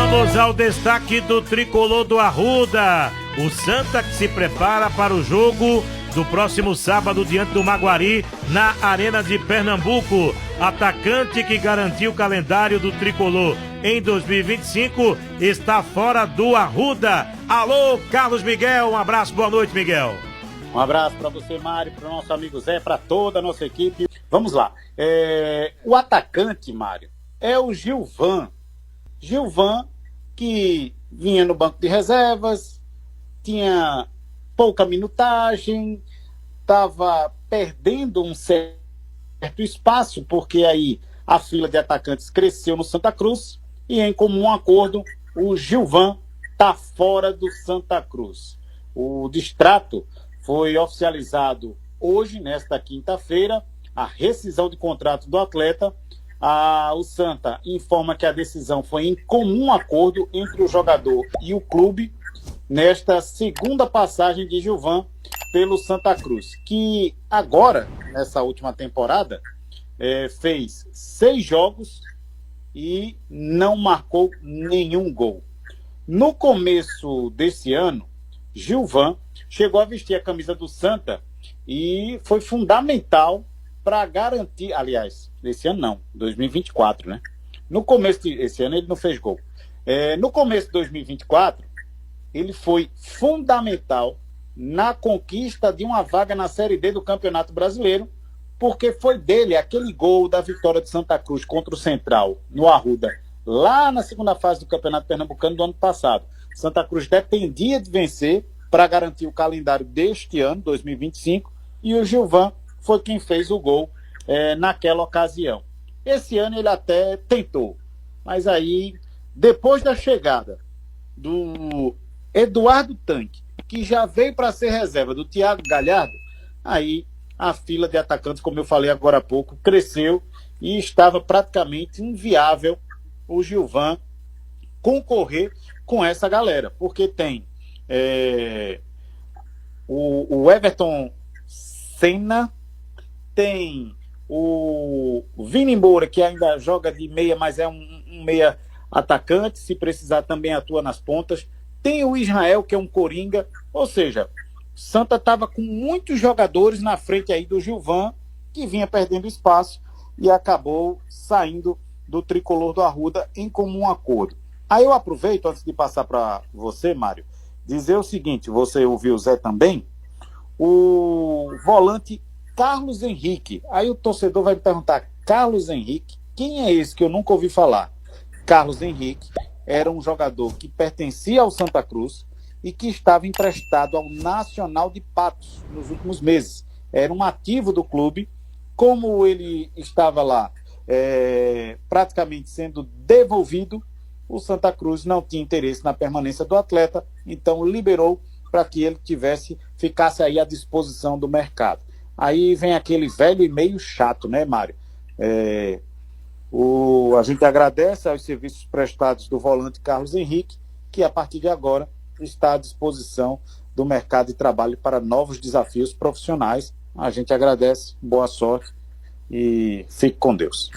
Vamos ao destaque do tricolor do Arruda. O Santa que se prepara para o jogo do próximo sábado diante do Maguari na Arena de Pernambuco. Atacante que garantiu o calendário do tricolor em 2025 está fora do Arruda. Alô, Carlos Miguel, um abraço, boa noite, Miguel. Um abraço para você, Mário, para o nosso amigo Zé, para toda a nossa equipe. Vamos lá. O atacante, Mário, é o Gilvan. Gilvan, que vinha no banco de reservas, tinha pouca minutagem, estava perdendo um certo espaço, porque aí a fila de atacantes cresceu no Santa Cruz e, em comum acordo, o Gilvan está fora do Santa Cruz. O distrato foi oficializado hoje, nesta quinta-feira, a rescisão de contrato do atleta. O Santa informa que a decisão foi em comum acordo entre o jogador e o clube nesta segunda passagem de Gilvan pelo Santa Cruz, que agora, nessa última temporada, fez 6 jogos e não marcou nenhum gol. No começo desse ano, Gilvan chegou a vestir a camisa do Santa e foi fundamental para garantir, aliás, esse ano não, 2024, né? No começo desse ano ele não fez gol. No começo de 2024, ele foi fundamental na conquista de uma vaga na Série D do Campeonato Brasileiro, porque foi dele aquele gol da vitória de Santa Cruz contra o Central, no Arruda, lá na segunda fase do Campeonato Pernambucano do ano passado. Santa Cruz dependia de vencer para garantir o calendário deste ano, 2025, e o Gilvan foi quem fez o gol naquela ocasião. Esse ano ele até tentou, mas aí, depois da chegada do Eduardo Tanque, que já veio para ser reserva do Thiago Galhardo, aí a fila de atacantes, como eu falei agora há pouco, cresceu e estava praticamente inviável o Gilvan concorrer com essa galera, porque tem o Everton Senna, tem o Vini Moura, que ainda joga de meia, mas é um meia atacante, se precisar também atua nas pontas, tem o Israel, que é um coringa, ou seja, Santa estava com muitos jogadores na frente aí do Gilvan, que vinha perdendo espaço e acabou saindo do tricolor do Arruda em comum acordo. Aí eu aproveito, antes de passar para você, Mário, dizer o seguinte, você ouviu o Zé também, o volante Carlos Henrique. Aí o torcedor vai me perguntar, Carlos Henrique, quem é esse que eu nunca ouvi falar? Carlos Henrique era um jogador que pertencia ao Santa Cruz e que estava emprestado ao Nacional de Patos nos últimos meses. Era um ativo do clube. Como ele estava lá praticamente sendo devolvido, o Santa Cruz não tinha interesse na permanência do atleta, então liberou para que ele ficasse aí à disposição do mercado. Aí vem aquele velho e meio chato, né, Mário? A gente agradece aos serviços prestados do volante Carlos Henrique, que a partir de agora está à disposição do mercado de trabalho para novos desafios profissionais. A gente agradece, boa sorte e fique com Deus.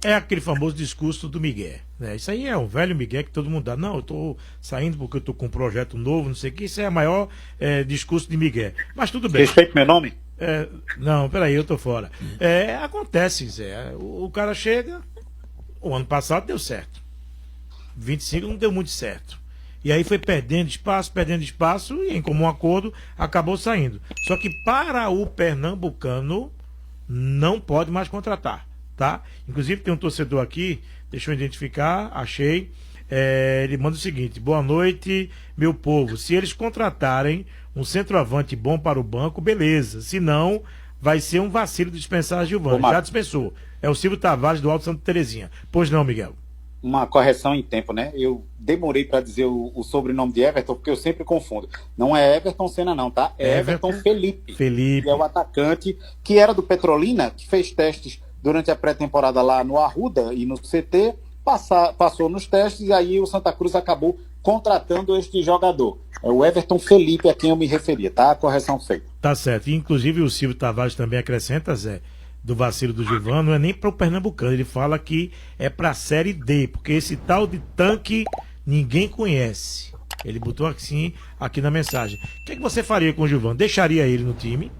É aquele famoso discurso do Miguel, né? Isso aí é um velho Miguel que todo mundo dá. Não, eu tô saindo porque eu tô com um projeto novo, não sei o que. Isso é o maior discurso de Miguel. Mas tudo bem. Respeito meu nome? Não, peraí, eu tô fora. Acontece, Zé. O cara chega, o ano passado deu certo. 25 não deu muito certo. E aí foi perdendo espaço e, em comum acordo, acabou saindo. Só que para o pernambucano, não pode mais contratar, tá? Inclusive tem um torcedor aqui, deixa eu identificar, achei. Ele manda o seguinte: boa noite, meu povo. Se eles contratarem um centroavante bom para o banco, beleza. Se não, vai ser um vacilo dispensar a Gilvan. Já dispensou. É o Silvio Tavares do Alto Santa Terezinha. Pois não, Miguel? Uma correção em tempo, né? Eu demorei para dizer o sobrenome de Everton, porque eu sempre confundo. Não é Everton Senna não, tá? É Everton Felipe. Que é o atacante que era do Petrolina, que fez testes durante a pré-temporada lá no Arruda e no CT, passou nos testes e aí o Santa Cruz acabou contratando este jogador. É o Everton Felipe a quem eu me referia, tá? A correção feita. Tá certo. E, inclusive o Silvio Tavares também acrescenta, Zé, do vacilo do Gilvan, não é nem para o pernambucano, ele fala que é para a Série D, porque esse tal de Tanque ninguém conhece. Ele botou assim aqui na mensagem. O que você faria com o Gilvan? Deixaria ele no time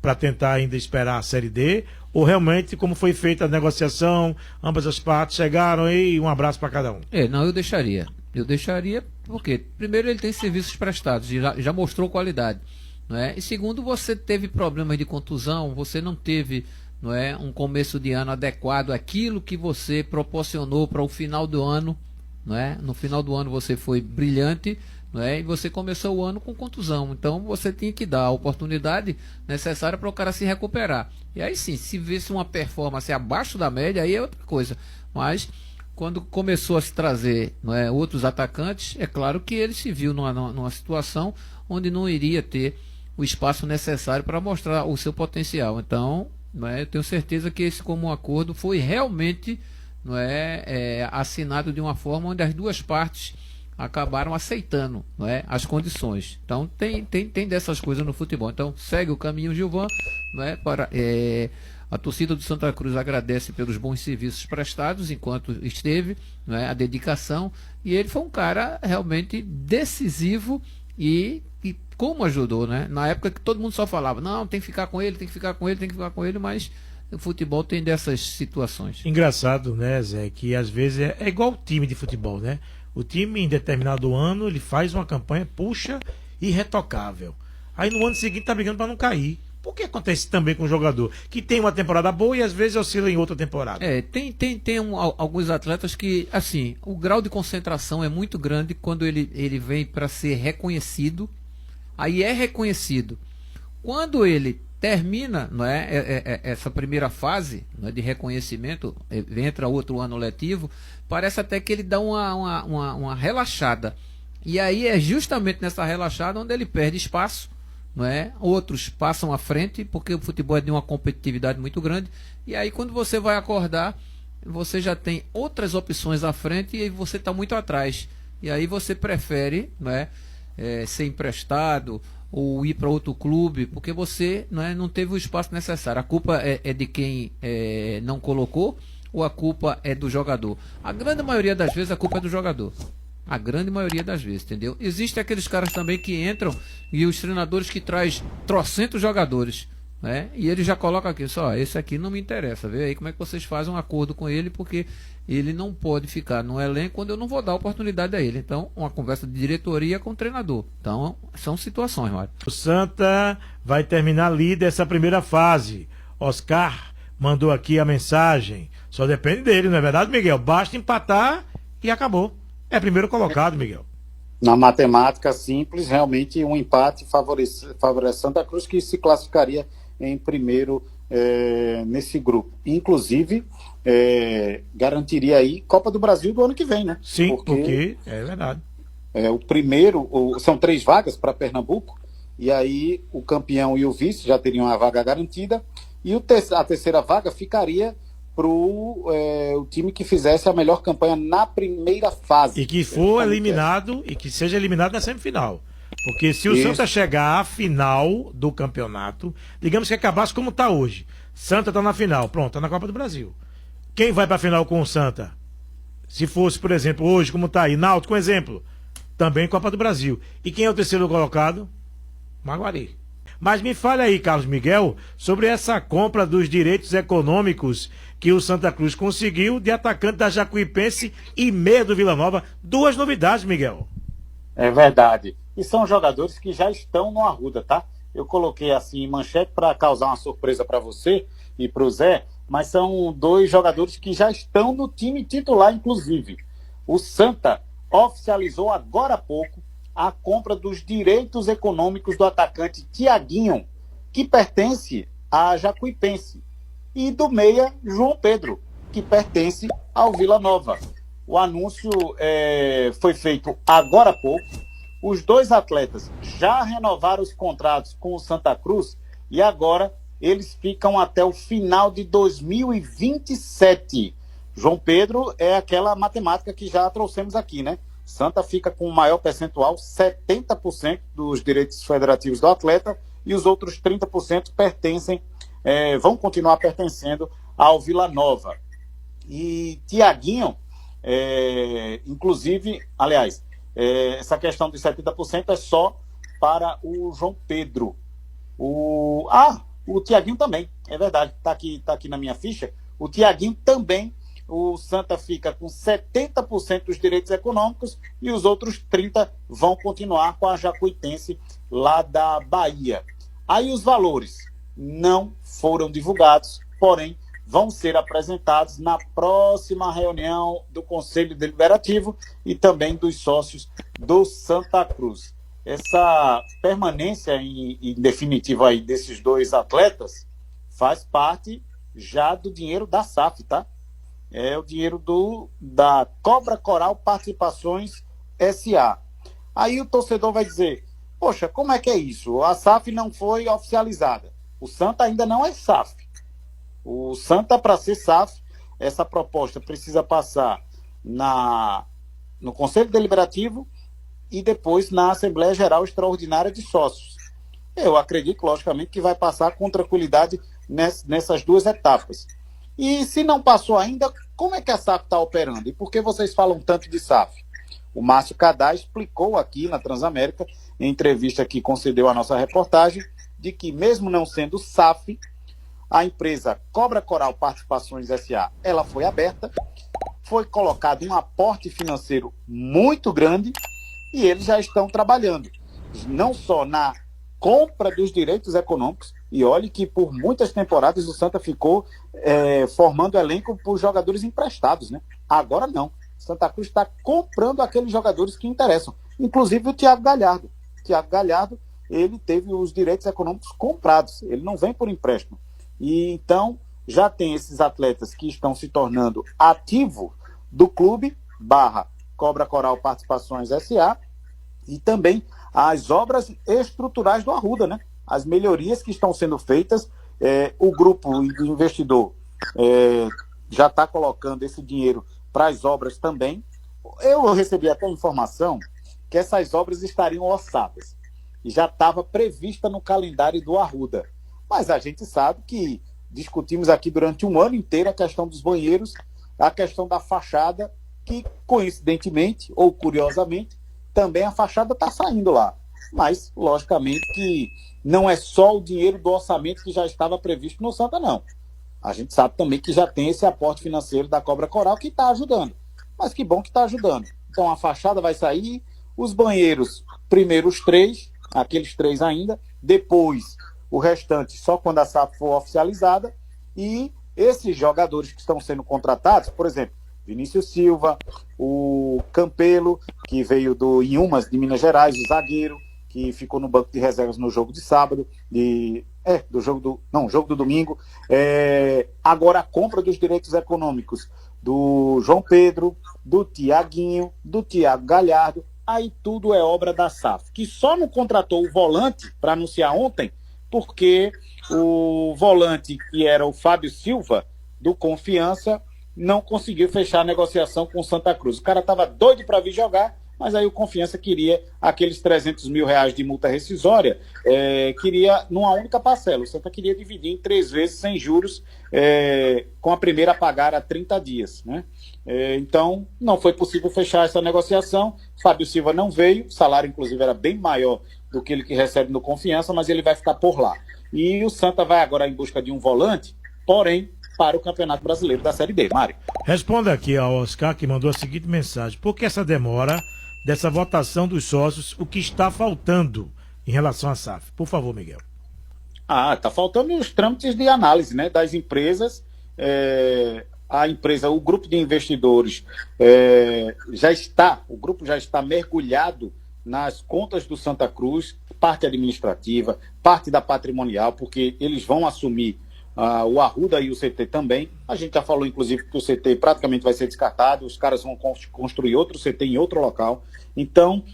para tentar ainda esperar a Série D? Ou realmente, como foi feita a negociação, ambas as partes chegaram e um abraço para cada um? Não, eu deixaria. Eu deixaria porque, primeiro, ele tem serviços prestados, já mostrou qualidade. Não é? E segundo, você teve problemas de contusão, você não teve, não é, um começo de ano adequado àquilo que você proporcionou para o final do ano. Não é? No final do ano você foi brilhante, não é? E você começou o ano com contusão. Então você tinha que dar a oportunidade necessária para o cara se recuperar. E aí sim, se visse uma performance abaixo da média, aí é outra coisa. Mas quando começou a se trazer, não é, outros atacantes, é claro que ele se viu numa situação onde não iria ter o espaço necessário para mostrar o seu potencial. Então, não é, eu tenho certeza que esse comum acordo foi realmente, não é, assinado de uma forma onde as duas partes acabaram aceitando, não é, as condições. Então tem dessas coisas no futebol. Então segue o caminho Gilvan, não é, para a torcida do Santa Cruz agradece pelos bons serviços prestados enquanto esteve, não é, a dedicação, e ele foi um cara realmente decisivo e como ajudou, né? Na época que todo mundo só falava, não, tem que ficar com ele, tem que ficar com ele, tem que ficar com ele, mas o futebol tem dessas situações. Engraçado, né, Zé, que às vezes é igual o time de futebol, né? O time em determinado ano, ele faz uma campanha, puxa, irretocável. Aí no ano seguinte tá brigando para não cair. Por que acontece também com o jogador? Que tem uma temporada boa e às vezes oscila em outra temporada. Tem alguns atletas que, assim, o grau de concentração é muito grande quando ele vem para ser reconhecido. Aí é reconhecido. Quando ele termina, não é, essa primeira fase, não é, de reconhecimento, entra outro ano letivo, parece até que ele dá uma relaxada. E aí é justamente nessa relaxada onde ele perde espaço, não é? Outros passam à frente, porque o futebol é de uma competitividade muito grande, e aí quando você vai acordar, você já tem outras opções à frente e você está muito atrás. E aí você prefere, não é, ser emprestado ou ir para outro clube, porque você, não teve o espaço necessário. A culpa é de quem não colocou ou a culpa é do jogador? A grande maioria das vezes a culpa é do jogador. A grande maioria das vezes, entendeu? Existem aqueles caras também que entram e os treinadores que traz trocentos jogadores, né? E ele já coloca aqui, só, esse aqui não me interessa, vê aí como é que vocês fazem um acordo com ele, porque ele não pode ficar no elenco quando eu não vou dar oportunidade a ele. Então, uma conversa de diretoria com o treinador. Então, são situações, Mário. O Santa vai terminar líder essa primeira fase. Oscar mandou aqui a mensagem. Só depende dele, não é verdade, Miguel? Basta empatar e acabou. É primeiro colocado, Miguel. Na matemática simples, realmente um empate favorece Santa Cruz, que se classificaria em primeiro nesse grupo. Inclusive, garantiria aí Copa do Brasil do ano que vem, né? Sim, porque é verdade. O primeiro, são 3 vagas para Pernambuco, e aí o campeão e o vice já teriam a vaga garantida, e a terceira vaga ficaria para o time que fizesse a melhor campanha na primeira fase. E que for eliminado, e que seja eliminado na semifinal. Porque se o Santa chegar à final do campeonato, digamos que acabasse como está hoje. Santa está na final, pronto, está na Copa do Brasil. Quem vai para a final com o Santa? Se fosse, por exemplo, hoje, como está aí, Náutico, um exemplo, também Copa do Brasil. E quem é o terceiro colocado? Maguari. Mas me fale aí, Carlos Miguel, sobre essa compra dos direitos econômicos que o Santa Cruz conseguiu de atacante da Jacuipense e meia do Vila Nova. 2 novidades, Miguel. É verdade. E são jogadores que já estão no Arruda, tá? Eu coloquei assim em manchete para causar uma surpresa para você e para o Zé, mas são 2 jogadores que já estão no time titular, inclusive. O Santa oficializou agora há pouco a compra dos direitos econômicos do atacante Tiaguinho, que pertence à Jacuipense, e do meia João Pedro, que pertence ao Vila Nova. O anúncio foi feito agora há pouco. Os 2 atletas já renovaram os contratos com o Santa Cruz e agora eles ficam até o final de 2027. João Pedro é aquela matemática que já trouxemos aqui, né? Santa fica com o maior percentual, 70% dos direitos federativos do atleta, e os outros 30% vão continuar pertencendo ao Vila Nova. E Tiaguinho inclusive, aliás, essa questão dos 70% é só para o João Pedro. O Thiaguinho também, é verdade, tá aqui na minha ficha. O Thiaguinho também, o Santa fica com 70% dos direitos econômicos e os outros 30% vão continuar com a Jacuipense lá da Bahia. Aí os valores não foram divulgados, porém vão ser apresentados na próxima reunião do Conselho Deliberativo e também dos sócios do Santa Cruz. Essa permanência em definitivo aí desses dois atletas faz parte já do dinheiro da SAF, tá? É o dinheiro da Cobra Coral Participações SA. Aí o torcedor vai dizer, poxa, como é que é isso? A SAF não foi oficializada. O Santa ainda não é SAF. O Santa, para ser SAF, essa proposta precisa passar no Conselho Deliberativo e depois na Assembleia Geral Extraordinária de Sócios. Eu acredito, logicamente, que vai passar com tranquilidade nessas duas etapas. E se não passou ainda, como é que a SAF está operando? E por que vocês falam tanto de SAF? O Márcio Cadá explicou aqui na Transamérica, em entrevista que concedeu a nossa reportagem, de que mesmo não sendo SAF, a empresa Cobra Coral Participações SA, ela foi aberta, foi colocado um aporte financeiro muito grande e eles já estão trabalhando, não só na compra dos direitos econômicos, e olhe que por muitas temporadas o Santa ficou formando elenco por jogadores emprestados, né? Agora não. Santa Cruz está comprando aqueles jogadores que interessam, inclusive o Thiago Galhardo. Thiago Galhardo, ele teve os direitos econômicos comprados, ele não vem por empréstimo. E então já tem esses atletas que estão se tornando ativos do clube / Cobra Coral Participações SA e também as obras estruturais do Arruda, né? As melhorias que estão sendo feitas, o grupo de investidor já está colocando esse dinheiro para as obras também. Eu recebi até informação que essas obras estariam orçadas e já estava prevista no calendário do Arruda. Mas a gente sabe que discutimos aqui durante um ano inteiro a questão dos banheiros, a questão da fachada, que coincidentemente ou curiosamente também a fachada está saindo lá. Mas, logicamente, que não é só o dinheiro do orçamento que já estava previsto no Santa, não. A gente sabe também que já tem esse aporte financeiro da Cobra Coral que está ajudando. Mas que bom que está ajudando. Então a fachada vai sair, os banheiros, primeiro os 3, aqueles 3 ainda, depois o restante só quando a SAF for oficializada, e esses jogadores que estão sendo contratados, por exemplo, Vinícius Silva, o Campelo, que veio do Inhumas de Minas Gerais, o zagueiro, que ficou no banco de reservas no jogo de sábado, jogo do domingo. Agora a compra dos direitos econômicos do João Pedro, do Thiaguinho, do Thiago Galhardo, aí tudo é obra da SAF, que só não contratou o volante para anunciar ontem, porque o volante, que era o Fábio Silva, do Confiança, não conseguiu fechar a negociação com o Santa Cruz. O cara estava doido para vir jogar, mas aí o Confiança queria aqueles 300 mil reais de multa rescisória, queria numa única parcela. O Santa queria dividir em 3 vezes sem juros, com a primeira a pagar a 30 dias. Né? Então, não foi possível fechar essa negociação. Fábio Silva não veio, o salário inclusive era bem maior do que ele que recebe no Confiança, mas ele vai ficar por lá. E o Santa vai agora em busca de um volante, porém, para o Campeonato Brasileiro da Série D. Mário. Responda aqui ao Oscar, que mandou a seguinte mensagem. Por que essa demora dessa votação dos sócios, o que está faltando em relação à SAF? Por favor, Miguel. Está faltando os trâmites de análise, né, das empresas. A empresa, o grupo de investidores o grupo já está mergulhado nas contas do Santa Cruz, parte administrativa, parte da patrimonial, porque eles vão assumir o Arruda e o CT também. A gente já falou, inclusive, que o CT praticamente vai ser descartado, os caras vão construir outro CT em outro local. Então,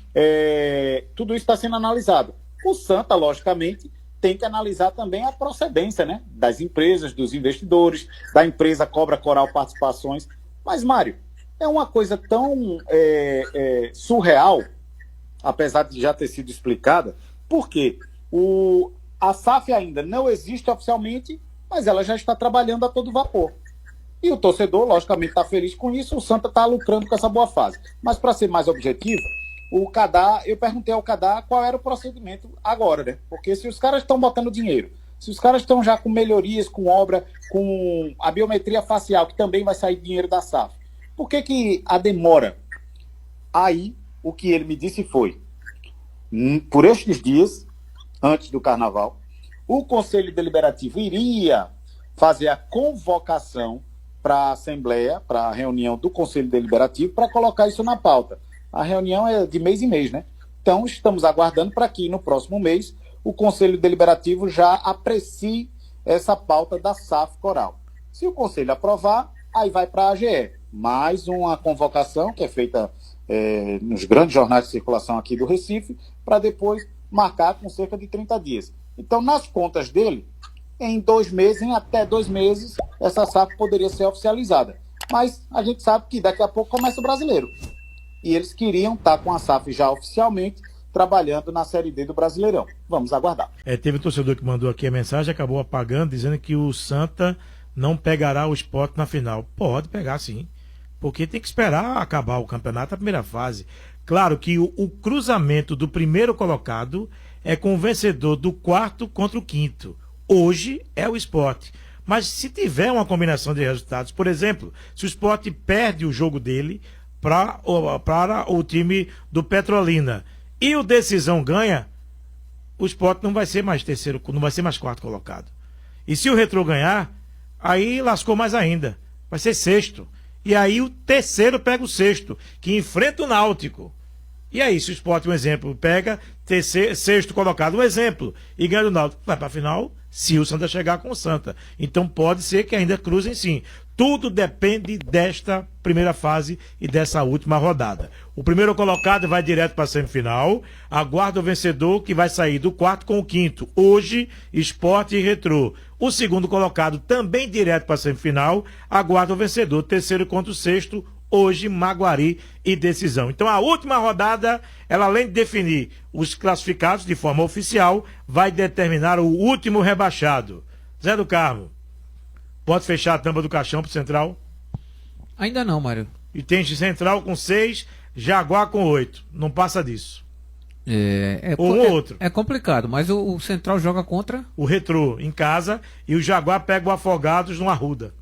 tudo isso está sendo analisado. O Santa, logicamente, tem que analisar também a procedência, né, das empresas, dos investidores, da empresa Cobra Coral Participações. Mas, Mário, é uma coisa tão surreal, apesar de já ter sido explicada, porque a SAF ainda não existe oficialmente, mas ela já está trabalhando a todo vapor. E o torcedor, logicamente, está feliz com isso, o Santa está lucrando com essa boa fase. Mas, para ser mais objetivo, o Cadá, eu perguntei ao Cadá qual era o procedimento agora, né? Porque se os caras estão botando dinheiro, se os caras estão já com melhorias, com obra, com a biometria facial, que também vai sair dinheiro da SAF, por que a demora? Aí, o que ele me disse foi, por estes dias, antes do Carnaval, o Conselho Deliberativo iria fazer a convocação para a Assembleia, para a reunião do Conselho Deliberativo, para colocar isso na pauta. A reunião é de mês em mês, né? Então, estamos aguardando para que no próximo mês o Conselho Deliberativo já aprecie essa pauta da SAF Coral. Se o Conselho aprovar, aí vai para a AGE. Mais uma convocação que é feita nos grandes jornais de circulação aqui do Recife, para depois marcar com cerca de 30 dias. Então, nas contas dele, em 2 meses, em até 2 meses, essa SAF poderia ser oficializada. Mas a gente sabe que daqui a pouco começa o Brasileiro. E eles queriam estar com a SAF já oficialmente trabalhando na Série D do Brasileirão. Vamos aguardar. Teve um torcedor que mandou aqui a mensagem, acabou apagando, dizendo que o Santa não pegará o Sport na final. Pode pegar, sim. Porque tem que esperar acabar o campeonato, a primeira fase. Claro que o cruzamento do primeiro colocado é com o vencedor do quarto contra o quinto. Hoje é o Sport. Mas se tiver uma combinação de resultados, por exemplo, se o Sport perde o jogo dele para o time do Petrolina e o Decisão ganha, o Sport não vai ser mais terceiro, não vai ser mais quarto colocado. E se o Retrô ganhar, aí lascou mais ainda. Vai ser sexto. E aí o terceiro pega o sexto, que enfrenta o Náutico. E aí, se o Sport, um exemplo, pega sexto colocado, um exemplo, e ganha o Náutico, vai para a final, se o Santa chegar com o Santa. Então pode ser que ainda cruzem sim. Tudo depende desta primeira fase e dessa última rodada. O primeiro colocado vai direto para a semifinal, aguarda o vencedor que vai sair do quarto com o quinto. Hoje, Sport e Retrô. O segundo colocado também direto para a semifinal, aguarda o vencedor, terceiro contra o sexto, hoje Maguari e Decisão. Então a última rodada, ela além de definir os classificados de forma oficial, vai determinar o último rebaixado. Zé do Carmo, pode fechar a tampa do caixão pro Central? Ainda não, Mário. E tem Central com 6, Jaguar com 8. Não passa disso. Ou um outro. É complicado, mas o Central joga contra o Retrô em casa e o Jaguar pega o Afogados no Arruda.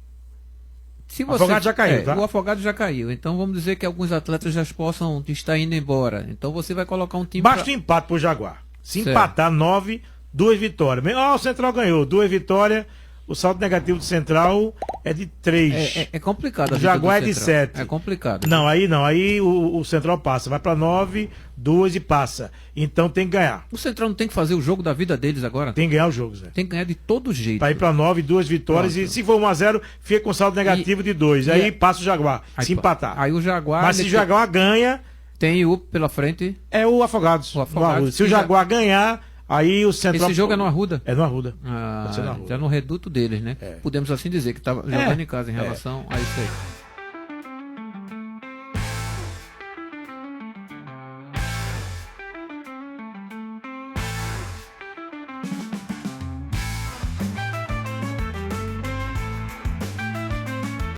O Afogado já caiu, tá? O Afogado já caiu. Então vamos dizer que alguns atletas já possam estar indo embora. Então você vai colocar um time. Basta empate pro Jaguar. Se empatar 9, 2 vitórias. O Central ganhou, 2 vitórias. O saldo negativo do Central é de 3. É complicado. O Jaguar é de 7. É complicado. Não, aí o Central passa. Vai para 9, 2 e passa. Então tem que ganhar. O Central não tem que fazer o jogo da vida deles agora? Tem que ganhar o jogo, Zé. Tem que ganhar de todo jeito. Para ir para 9, 2 vitórias. Pronto. E se for 1-0, fica com saldo negativo de 2. Aí passa o Jaguar. Se empatar. Aí o Jaguar. Mas se o Jaguar ganha. Tem o pela frente. É o Afogados. Se o Jaguar ganhar. Aí o Central... Esse jogo é no Arruda? É no Arruda. Já no reduto deles, né? Podemos assim dizer que estava jogando em casa em relação a isso aí.